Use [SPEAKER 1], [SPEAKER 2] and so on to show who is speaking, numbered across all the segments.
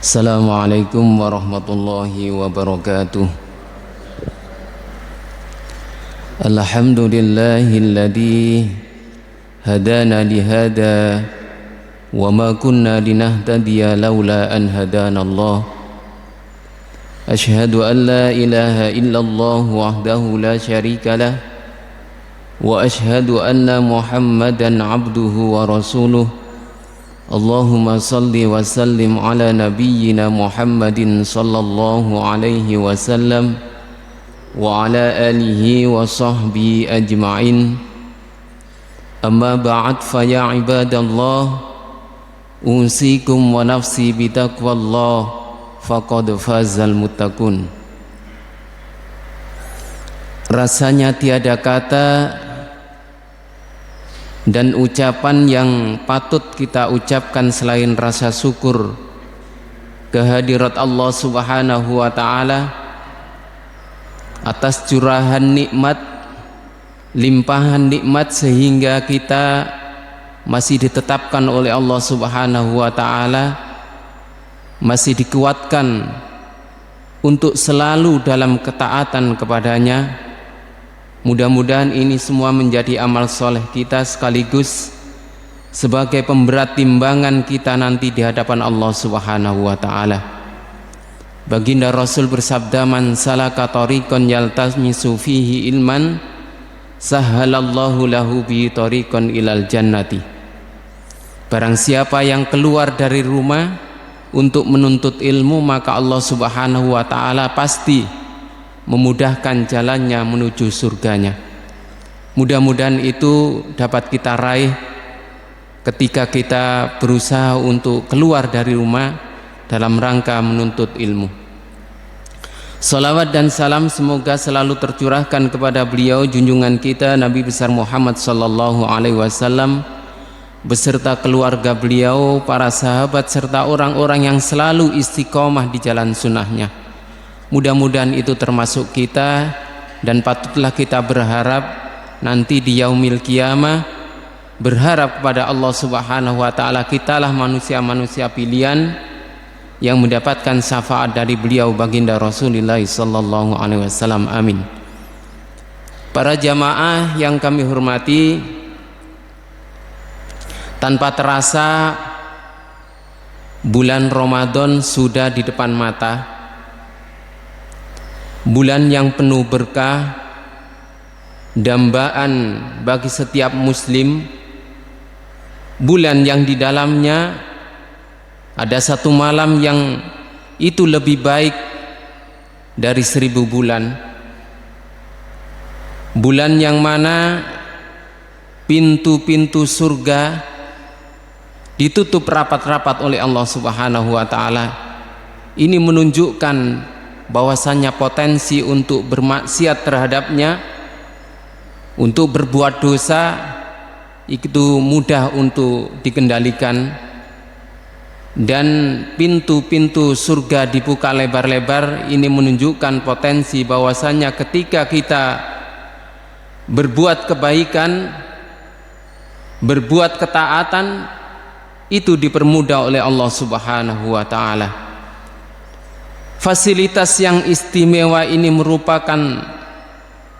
[SPEAKER 1] Assalamualaikum warahmatullahi wabarakatuh. Alhamdulillahilladzi hadana lihada wa ma kunna linahtadiya laula an hadanallah. Ashhadu an la ilaha illallah wahdahu la syarikalah wa ashhadu anna Muhammadan abduhu wa rasuluh. Allahumma salli wa sallim ala nabiyyina Muhammadin sallallahu alaihi wasallam wa ala alihi wa sahbihi ajma'in. Amma ba'd, fa ya ibadallah, usikum wa nafsi bitaqwallah, faqad fazal muttaqun. Rasanya tiada kata dan ucapan yang patut kita ucapkan selain rasa syukur kehadirat Allah Subhanahu wa ta'ala atas curahan nikmat, limpahan nikmat, sehingga kita masih ditetapkan oleh Allah Subhanahu wa ta'ala, masih dikuatkan untuk selalu dalam ketaatan kepadanya. Mudah-mudahan ini semua menjadi amal soleh kita sekaligus sebagai pemberat timbangan kita nanti di hadapan Allah Subhanahu wa ta'ala. Baginda Rasul bersabda, man salaka tariqan yaltamisu fihi ilman sahhalallahu lahu bi tariqan ilal jannati. Barang siapa yang keluar dari rumah untuk menuntut ilmu, maka Allah Subhanahu wa ta'ala pasti memudahkan jalannya menuju surganya. Mudah-mudahan itu dapat kita raih ketika kita berusaha untuk keluar dari rumah dalam rangka menuntut ilmu. Salawat dan salam semoga selalu tercurahkan kepada beliau junjungan kita Nabi besar Muhammad sallallahu alaihi wasallam beserta keluarga beliau, para sahabat, serta orang-orang yang selalu istiqomah di jalan sunnahnya. Mudah-mudahan itu termasuk kita, dan patutlah kita berharap nanti di yaumil qiyamah, berharap kepada Allah Subhanahu wa ta'ala, kitalah manusia-manusia pilihan yang mendapatkan syafaat dari beliau baginda Rasulullah sallallahu alaihi wasallam. Amin. Para jamaah yang kami hormati, tanpa terasa bulan Ramadan sudah di depan mata. Bulan yang penuh berkah, dambaan bagi setiap muslim, bulan yang di dalamnya ada satu malam yang itu lebih baik dari 1000 bulan. Bulan yang mana pintu-pintu surga ditutup rapat-rapat oleh Allah Subhanahu wa ta'ala. Ini menunjukkan bahwasannya potensi untuk bermaksiat terhadapnya, untuk berbuat dosa itu mudah untuk dikendalikan, dan pintu-pintu surga dibuka lebar-lebar. Ini menunjukkan potensi bahwasannya ketika kita berbuat kebaikan, berbuat ketaatan, itu dipermudah oleh Allah Subhanahu wa ta'ala. Fasilitas yang istimewa ini merupakan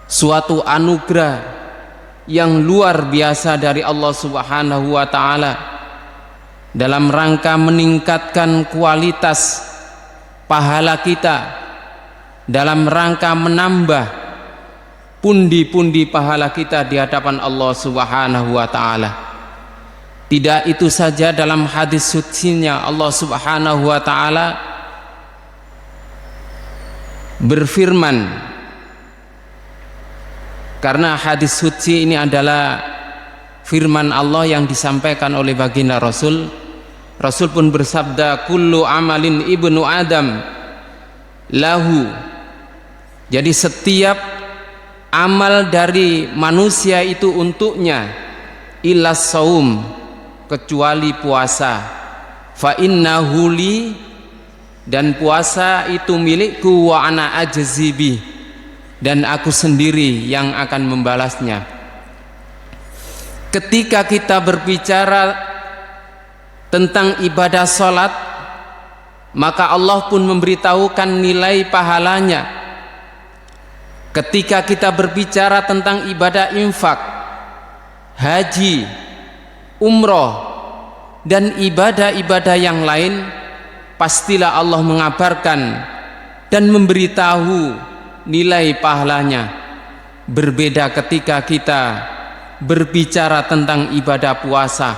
[SPEAKER 1] suatu anugerah yang luar biasa dari Allah Subhanahu wa ta'ala dalam rangka meningkatkan kualitas pahala kita, dalam rangka menambah pundi-pundi pahala kita di hadapan Allah Subhanahu wa ta'ala. Tidak itu saja, dalam hadis sucinya Allah Subhanahu wa ta'ala berfirman, karena hadis suci ini adalah firman Allah yang disampaikan oleh baginda Rasul. Rasul pun bersabda, kullu amalin ibnu adam lahu. Jadi setiap amal dari manusia itu untuknya, illa saum, kecuali puasa. Fa innahu li, dan puasa itu milikku, wa ana ajzibi, dan aku sendiri yang akan membalasnya. Ketika kita berbicara tentang ibadah sholat, maka Allah pun memberitahukan nilai pahalanya. Ketika kita berbicara tentang ibadah infak, haji, umroh, dan ibadah-ibadah yang lain, pastilah Allah mengabarkan dan memberitahu nilai pahalanya. Berbeda ketika kita berbicara tentang ibadah puasa,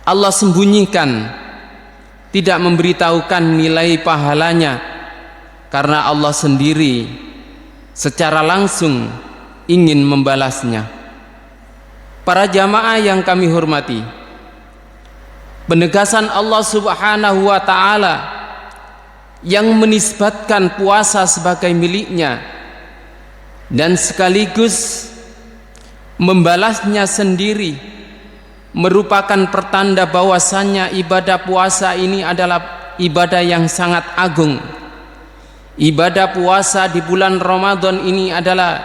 [SPEAKER 1] Allah sembunyikan, tidak memberitahukan nilai pahalanya, karena Allah sendiri secara langsung ingin membalasnya. Para jamaah yang kami hormati, penegasan Allah Subhanahu wa ta'ala yang menisbatkan puasa sebagai miliknya dan sekaligus membalasnya sendiri merupakan pertanda bahwasannya ibadah puasa ini adalah ibadah yang sangat agung. Ibadah puasa di bulan Ramadan ini adalah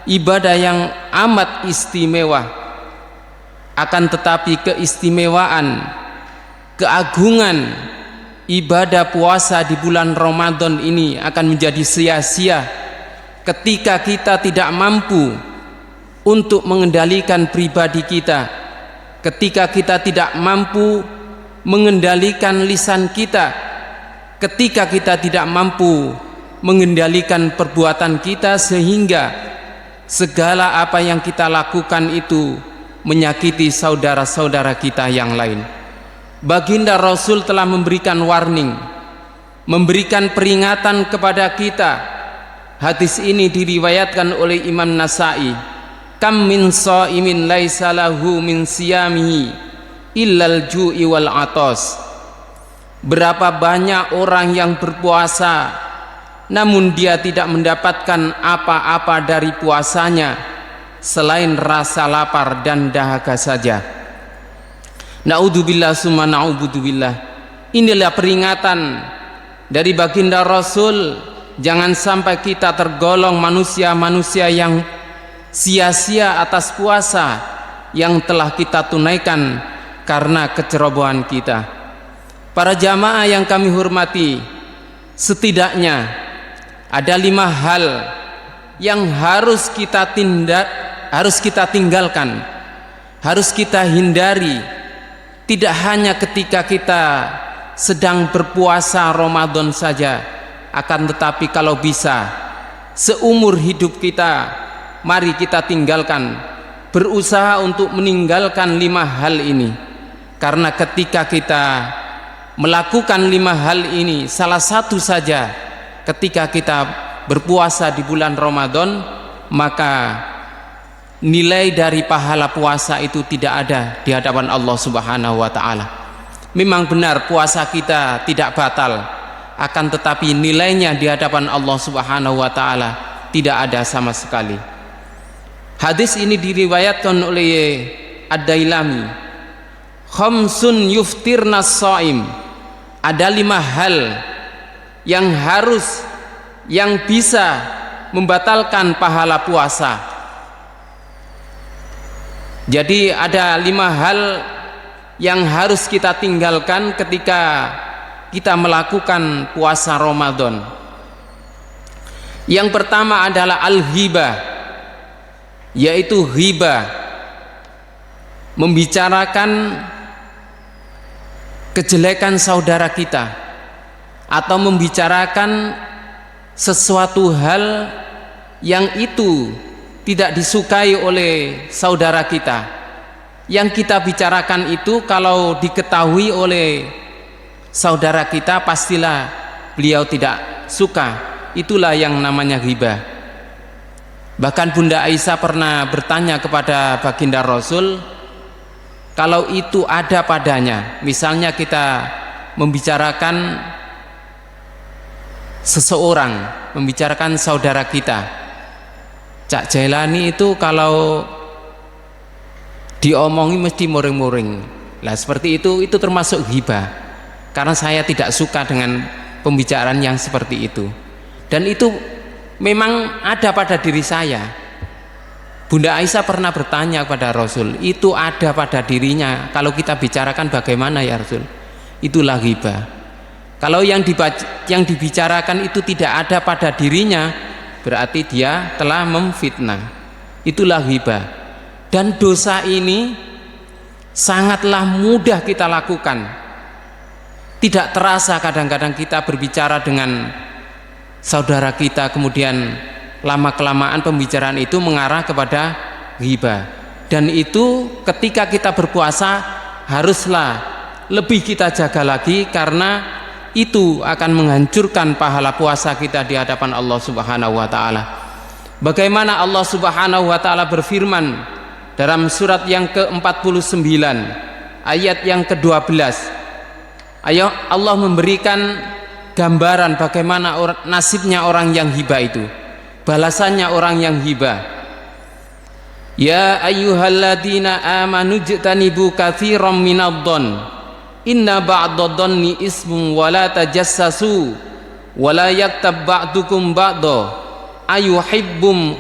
[SPEAKER 1] ibadah yang amat istimewa. Akan tetapi keistimewaan, keagungan ibadah puasa di bulan Ramadan ini akan menjadi sia-sia ketika kita tidak mampu untuk mengendalikan pribadi kita, ketika kita tidak mampu mengendalikan lisan kita, ketika kita tidak mampu mengendalikan perbuatan kita, sehingga segala apa yang kita lakukan itu menyakiti saudara-saudara kita yang lain. Baginda Rasul telah memberikan warning, memberikan peringatan kepada kita. Hadis ini diriwayatkan oleh Imam Nasai. Kam min shaimin laisa lahu min siyamihi illal ju'i wal atas. Berapa banyak orang yang berpuasa namun dia tidak mendapatkan apa-apa dari puasanya selain rasa lapar dan dahaga saja. Na'udzubillah summa na'udzubillah. Inilah peringatan dari baginda Rasul, jangan sampai kita tergolong manusia-manusia yang sia-sia atas puasa yang telah kita tunaikan karena kecerobohan kita. Para jamaah yang kami hormati, setidaknya ada 5 hal yang harus kita tinggalkan, harus kita hindari, tidak hanya ketika kita sedang berpuasa Ramadan saja, akan tetapi kalau bisa seumur hidup kita, mari kita tinggalkan, berusaha untuk meninggalkan 5 hal ini. Karena ketika kita melakukan 5 hal ini, salah satu saja ketika kita berpuasa di bulan Ramadan, maka nilai dari pahala puasa itu tidak ada di hadapan Allah Subhanahu wa ta'ala. Memang benar puasa kita tidak batal, akan tetapi nilainya di hadapan Allah Subhanahu wa ta'ala tidak ada sama sekali. Hadis ini diriwayatkan oleh Ad-Dailami. Khamsun yuftirnas shaim. Ada 5 hal yang bisa membatalkan pahala puasa. Jadi ada 5 hal yang harus kita tinggalkan ketika kita melakukan puasa Ramadan. Yang pertama adalah al-ghibah, yaitu ghibah, membicarakan kejelekan saudara kita atau membicarakan sesuatu hal yang itu tidak disukai oleh saudara kita. Yang kita bicarakan itu kalau diketahui oleh saudara kita, pastilah beliau tidak suka. Itulah yang namanya ghibah. Bahkan Bunda Aisyah pernah bertanya kepada baginda Rasul, kalau itu ada padanya, misalnya kita membicarakan seseorang, membicarakan saudara kita, Cak Jailani itu kalau diomongi mesti muring-muring. Lah seperti itu termasuk ghibah, karena saya tidak suka dengan pembicaraan yang seperti itu. Dan itu memang ada pada diri saya. Bunda Aisyah pernah bertanya kepada Rasul, itu ada pada dirinya, kalau kita bicarakan bagaimana ya Rasul? Itulah ghibah. Kalau yang dibicarakan itu tidak ada pada dirinya, berarti dia telah memfitnah. Itulah ghibah. Dan dosa ini sangatlah mudah kita lakukan. Tidak terasa kadang-kadang kita berbicara dengan saudara kita, kemudian lama-kelamaan pembicaraan itu mengarah kepada ghibah. Dan itu ketika kita berpuasa haruslah lebih kita jaga lagi, karena itu akan menghancurkan pahala puasa kita di hadapan Allah Subhanahu wa taala. Bagaimana Allah Subhanahu wa taala berfirman dalam surat yang ke-49 ayat yang ke-12. Ayo, Allah memberikan gambaran bagaimana nasibnya orang yang hibah itu, balasannya orang yang hibah. Ya ayyuhalladzina amanu jtanibu katsiran minadh-dhon inna ba'dadh-dhanni ismun wa la tajassasu wa la yaktab ba'dukum ba'da ayuhibbu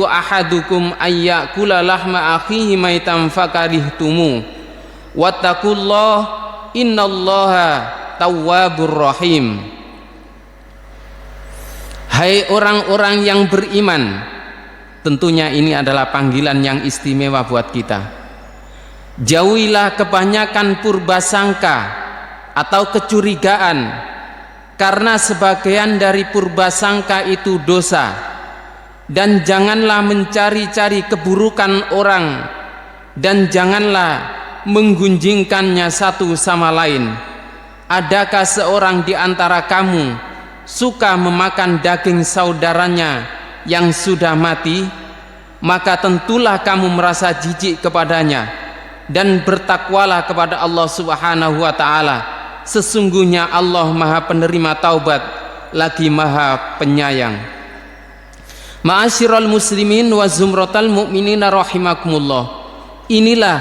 [SPEAKER 1] ahadukum ayyakula lahma akhihi maitan fakarihtumu wattaqullah innallaha tawwabur rahim. Hai orang-orang yang beriman, tentunya ini adalah panggilan yang istimewa buat kita. Jauhilah kebanyakan purbasangka atau kecurigaan, karena sebagian dari purbasangka itu dosa. Dan janganlah mencari-cari keburukan orang, dan janganlah menggunjingkannya satu sama lain. Adakah seorang di antara kamu suka memakan daging saudaranya yang sudah mati? Maka tentulah kamu merasa jijik kepadanya, dan bertakwalah kepada Allah Subhanahu wa taala. Sesungguhnya Allah Maha penerima taubat lagi Maha penyayang. Ma'asyiral muslimin wa zumratal mu'minina rahimakumullah. Inilah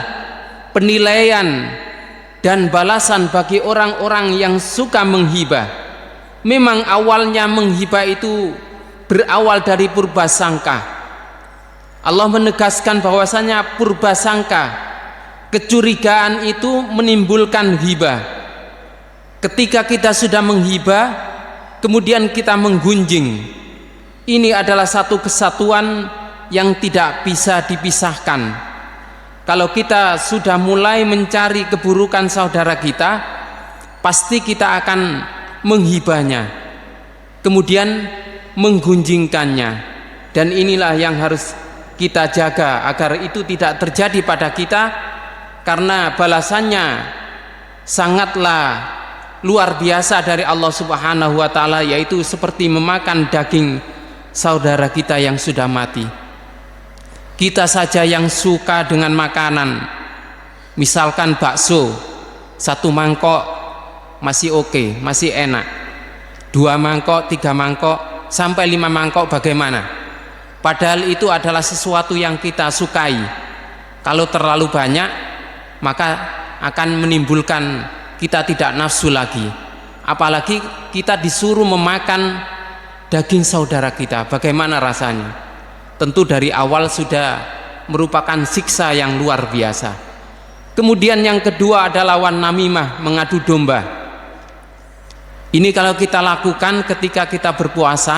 [SPEAKER 1] penilaian dan balasan bagi orang-orang yang suka menghibah. Memang awalnya menghibah itu berawal dari purbasangka. Allah menegaskan bahwasanya purbasangka, kecurigaan itu menimbulkan hibah. Ketika kita sudah menghibah, kemudian kita menggunjing, ini adalah satu kesatuan yang tidak bisa dipisahkan. Kalau kita sudah mulai mencari keburukan saudara kita, pasti kita akan menghibahnya, kemudian menggunjingkannya. Dan inilah yang harus kita jaga agar itu tidak terjadi pada kita, karena balasannya sangatlah luar biasa dari Allah Subhanahu wa taala, yaitu seperti memakan daging saudara kita yang sudah mati. Kita saja yang suka dengan makanan, misalkan bakso, satu mangkok masih oke, masih enak. 2 mangkok, 3 mangkok, sampai 5 mangkok bagaimana? Padahal itu adalah sesuatu yang kita sukai. Kalau terlalu banyak, maka akan menimbulkan kita tidak nafsu lagi. Apalagi kita disuruh memakan daging saudara kita, bagaimana rasanya? Tentu dari awal sudah merupakan siksa yang luar biasa. Kemudian yang kedua adalah wan namimah, mengadu domba. Ini kalau kita lakukan ketika kita berpuasa,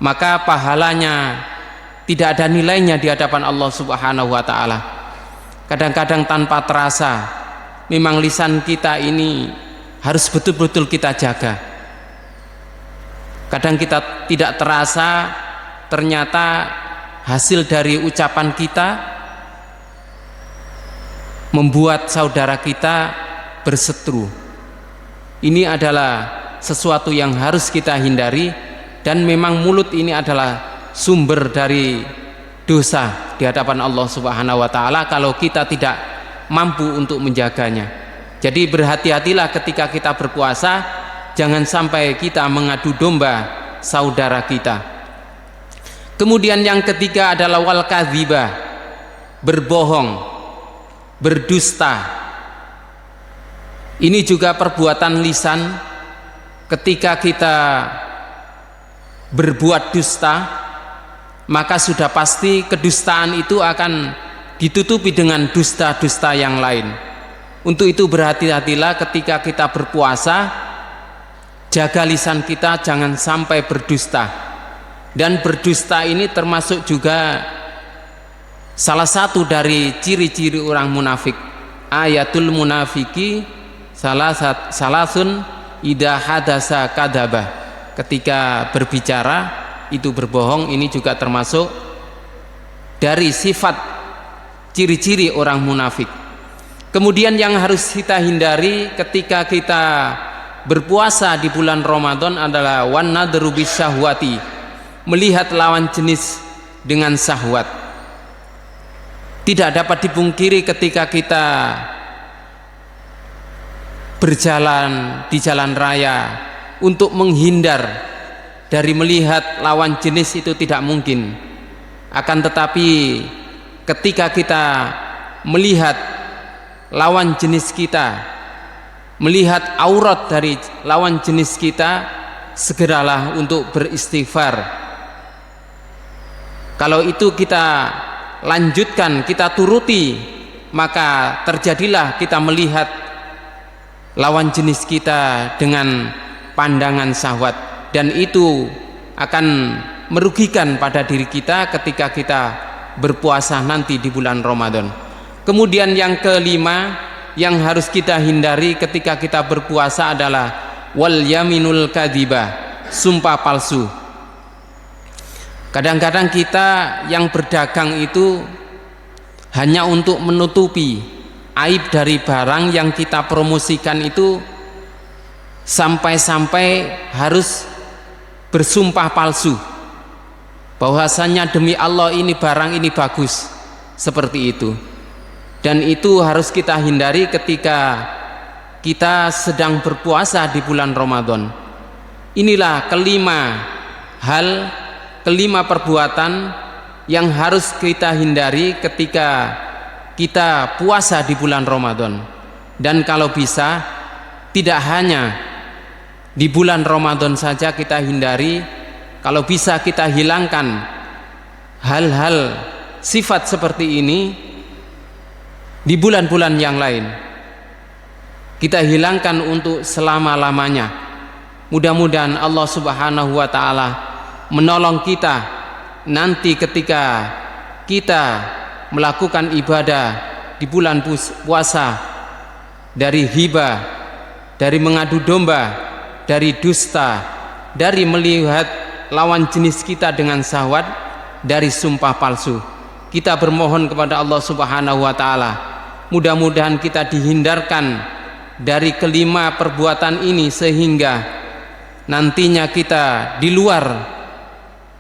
[SPEAKER 1] maka pahalanya tidak ada nilainya di hadapan Allah Subhanahu wa taala. Kadang-kadang tanpa terasa, memang lisan kita ini harus betul-betul kita jaga. Kadang kita tidak terasa, ternyata hasil dari ucapan kita membuat saudara kita berseteru. Ini adalah sesuatu yang harus kita hindari, dan memang mulut ini adalah sumber dari dosa di hadapan Allah Subhanahu wa taala kalau kita tidak mampu untuk menjaganya. Jadi berhati-hatilah ketika kita berpuasa, jangan sampai kita mengadu domba saudara kita. Kemudian yang ketiga adalah wal kadzibah, berbohong, berdusta. Ini juga perbuatan lisan. Ketika kita berbuat dusta, maka sudah pasti kedustaan itu akan ditutupi dengan dusta-dusta yang lain. Untuk itu berhati-hatilah ketika kita berpuasa, jaga lisan kita jangan sampai berdusta. Dan berdusta ini termasuk juga salah satu dari ciri-ciri orang munafik. Ayatul munafiki salasun idza hadasa kadaba. Ketika berbicara itu berbohong. Ini juga termasuk dari sifat ciri-ciri orang munafik. Kemudian yang harus kita hindari ketika kita berpuasa di bulan Ramadan adalah wan nadru bisyahwati, melihat lawan jenis dengan syahwat. Tidak dapat dipungkiri ketika kita berjalan di jalan raya untuk menghindar dari melihat lawan jenis itu tidak mungkin. Akan tetapi ketika kita melihat lawan jenis kita, melihat aurat dari lawan jenis kita, segeralah untuk beristighfar. Kalau itu kita lanjutkan, kita turuti, maka terjadilah kita melihat lawan jenis kita dengan pandangan syahwat, dan itu akan merugikan pada diri kita ketika kita berpuasa nanti di bulan Ramadan. Kemudian yang kelima yang harus kita hindari ketika kita berpuasa adalah wal yaminul kadhibah, sumpah palsu. Kadang-kadang kita yang berdagang itu hanya untuk menutupi aib dari barang yang kita promosikan itu, sampai-sampai harus bersumpah palsu bahwasanya demi Allah ini barang ini bagus, seperti itu. Dan itu harus kita hindari ketika kita sedang berpuasa di bulan Ramadan. Inilah kelima hal, kelima perbuatan yang harus kita hindari ketika kita puasa di bulan Ramadan. Dan kalau bisa tidak hanya di bulan Ramadan saja kita hindari, kalau bisa kita hilangkan hal-hal sifat seperti ini di bulan-bulan yang lain. Kita hilangkan untuk selama-lamanya. Mudah-mudahan Allah Subhanahu wa taala menolong kita nanti ketika kita melakukan ibadah di bulan puasa, dari hibah, dari mengadu domba, dari dusta, dari melihat lawan jenis kita dengan syahwat, dari sumpah palsu. Kita bermohon kepada Allah Subhanahu wa taala, mudah-mudahan kita dihindarkan dari kelima perbuatan ini, sehingga nantinya kita di luar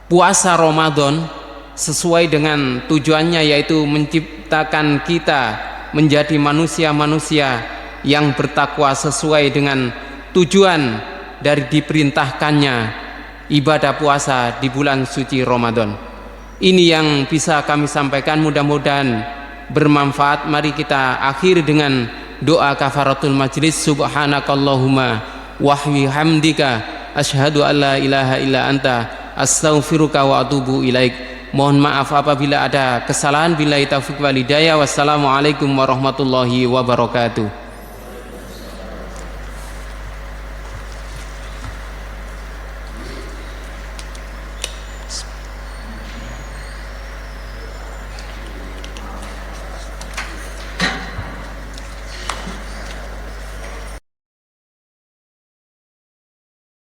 [SPEAKER 1] puasa Ramadan sesuai dengan tujuannya, yaitu menciptakan kita menjadi manusia-manusia yang bertakwa sesuai dengan tujuan dari diperintahkannya ibadah puasa di bulan suci Ramadan. Ini yang bisa kami sampaikan, mudah-mudahan bermanfaat. Mari kita akhiri dengan doa kafaratul majlis. Subhanakallahumma wa bihamdika asyhadu an la ilaha illa anta astaghfiruka wa atubu ilaik. Mohon maaf apabila ada kesalahan. Billahi taufiq wal hidayah. Wassalamualaikum warahmatullahi wabarakatuh.